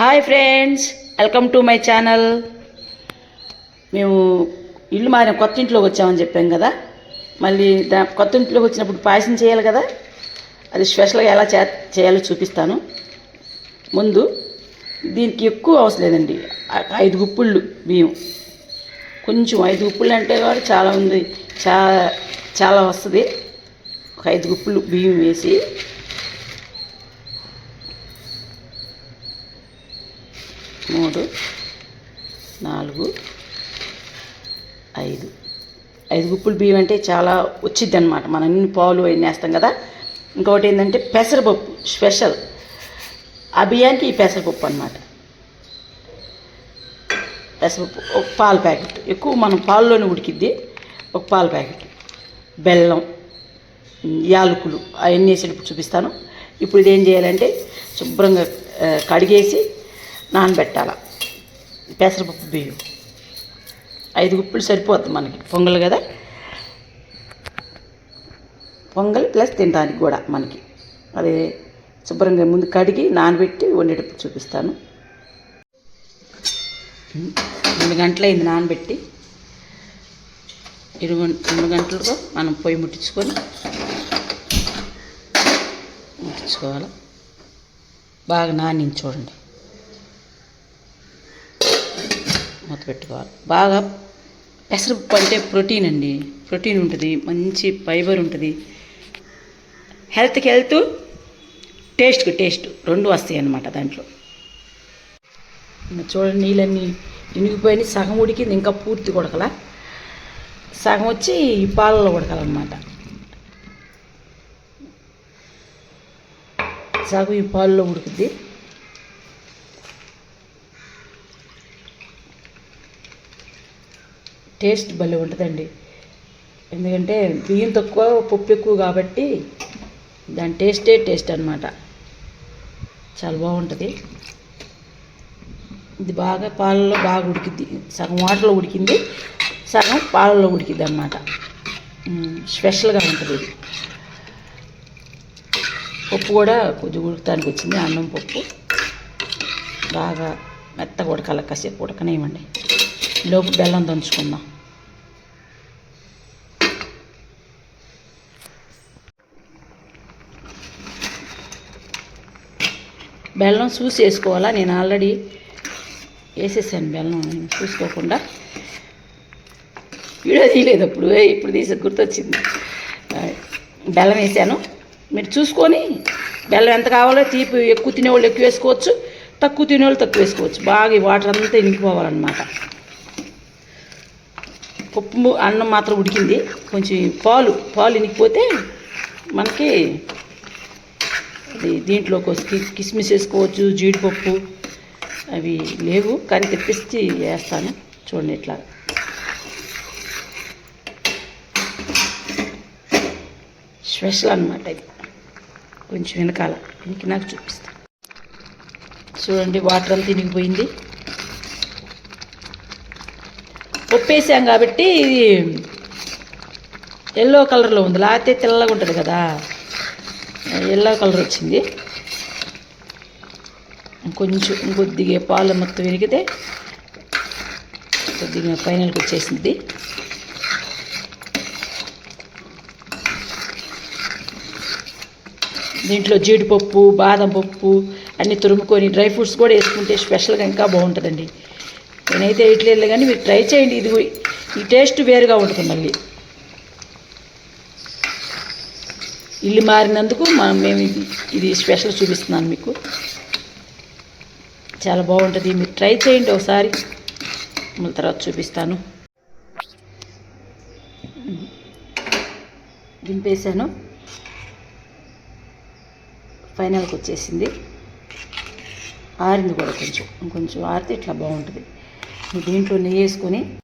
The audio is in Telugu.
Hi friends, welcome to my channel. మేము ఇల్లు మారిన కొత్త ఇంట్లోకి వచ్చామని చెప్పాం కదా. మళ్ళీ కొత్త ఇంట్లోకి వచ్చినప్పుడు పాయసం చేయాలి కదా. అది స్పెషల్గా ఎలా చేయాలో చూపిస్తాను. ముందు దీనికి ఎక్కువ అవసరం లేదండి. 5 గుప్పిళ్ళు బియ్యం, కొంచెం 5 గుప్పిళ్ళు అంటే కూడా చాలా ఉంది, చాలా వస్తుంది. ఒక 5 గుప్పిళ్ళు బియ్యం వేసి 3, 4, 5 గుప్పులు బియ్యం అంటే చాలా వచ్చిద్ది అనమాట. మనం అన్ని పాలు అన్నీ వేస్తాం కదా. ఇంకొకటి ఏంటంటే పెసరపప్పు స్పెషల్. ఆ బియ్యానికి ఈ పెసరపప్పు అనమాట. పెసరపప్పు ఒక పాల ప్యాకెట్, ఎక్కువ మనం పాల్లోనే ఉడికిద్ది. ఒక పాల ప్యాకెట్, బెల్లం, యాలకులు అవన్నీ వేసేటప్పుడు చూపిస్తాను. ఇప్పుడు ఇదేం చేయాలంటే శుభ్రంగా కడిగేసి నానబెట్టాల. పెసరపప్పు బియ్యం 5 గుప్పిళ్ళు సరిపోద్ది మనకి. పొంగల్ కదా, పొంగల్ ప్లస్ తినడానికి కూడా మనకి. అది శుభ్రంగా ముందు కడిగి నానబెట్టి వండేటప్పుడు చూపిస్తాను. 2 గంటలైంది నానబెట్టి. 2 గంటలకు మనం పొయ్యి ముట్టించుకోవాలి. బాగా నానింది చూడండి, మూత పెట్టుకోవాలి. బాగా పెసరపప్పు అంటే ప్రోటీన్ అండి, ప్రోటీన్ ఉంటుంది, మంచి ఫైబర్ ఉంటుంది. హెల్త్కి హెల్త్, టేస్ట్కి టేస్ట్ రెండు వస్తాయి అన్నమాట దాంట్లో. చూడండి, నీళ్ళన్నీ ఇనిగిపోయి సగం ఉడికింది, ఇంకా పూర్తి ఉడకల. సగం వచ్చి ఈ పాలలో ఉడకాలన్నమాట. సగం ఈ పాలలో ఉడుకుద్ది. టేస్ట్ భలే ఉంటుందండి. ఎందుకంటే బియ్యం తక్కువ పప్పు ఎక్కువ కాబట్టి దాని టేస్ట్ అనమాట. చాలా బాగుంటుంది. ఇది బాగా పాలలో బాగా ఉడికిద్ది. సగం వాటర్లో ఉడికింది, సగం పాలలో ఉడికిద్ది అన్నమాట. స్పెషల్గా ఉంటుంది ఇది. పప్పు కూడా కొద్దిగా ఉడకటానికి వచ్చింది. అన్నం పప్పు బాగా మెత్తగా ఉడకాలి, కాసేపు ఉడకనేవ్వండి. లోపు బెల్లం దంచుకుందాం. బెల్లం చూసి వేసుకోవాలా. నేను ఆల్రెడీ వేసేసాను బెల్లం, నేను చూసుకోకుండా. వీడియో తీయలేదు ఇప్పుడు తీసి గుర్తొచ్చింది. బెల్లం వేసాను. మీరు చూసుకొని బెల్లం ఎంత కావాలో, తీపి ఎక్కువ తినేవాళ్ళు ఎక్కువ వేసుకోవచ్చు, తక్కువ తినేవాళ్ళు తక్కువ వేసుకోవచ్చు. బాగా ఈ వాటర్ అంతా ఇంకిపోవాలన్నమాట. పప్పు అన్నం మాత్రం ఉడికింది. కొంచెం పాలు ఇనికిపోతే మనకి అది దీంట్లోకి కిస్మిస్ వేసుకోవచ్చు, జీడిపప్పు అవి లేవు కానీ తెప్పించి వేస్తాను. చూడండి ఇట్లా. స్పెషల్ అన్నమాట ఇది. కొంచెం వెనకాల నాకు చూపిస్తాను. చూడండి, వాటర్ అంతా ఇనిగిపోయింది. పప్పు వేసాం కాబట్టి ఇది ఎల్లో కలర్లో ఉంది, లేకపోతే తెల్లగా ఉంటుంది కదా. ఎల్లో కలర్ వచ్చింది. కొద్దిగా పాలు మొత్తం విరిగితే కొద్దిగా ఫైనల్కి వచ్చేసింది. దీంట్లో జీడిపప్పు, బాదం పప్పు అన్నీ తురుముకొని డ్రై ఫ్రూట్స్ కూడా వేసుకుంటే స్పెషల్గా ఇంకా బాగుంటుందండి. నేనైతే వేయట్లేదు కానీ మీరు ట్రై చేయండి. ఈ టేస్ట్ వేరుగా ఉంటుంది. మళ్ళీ ఇల్లు మారినందుకు మేము ఇది స్పెషల్ చూపిస్తున్నాను మీకు. చాలా బాగుంటుంది. మీరు ట్రై చేయండి ఒకసారి, మళ్ళీ తర్వాత చూపిస్తాను. దింపేసాను, ఫైనల్కి వచ్చేసింది. ఆరింది కూడా కొంచెం ఆరితే ఇట్లా బాగుంటుంది. దీంట్లో నెయ్యి వేసుకొని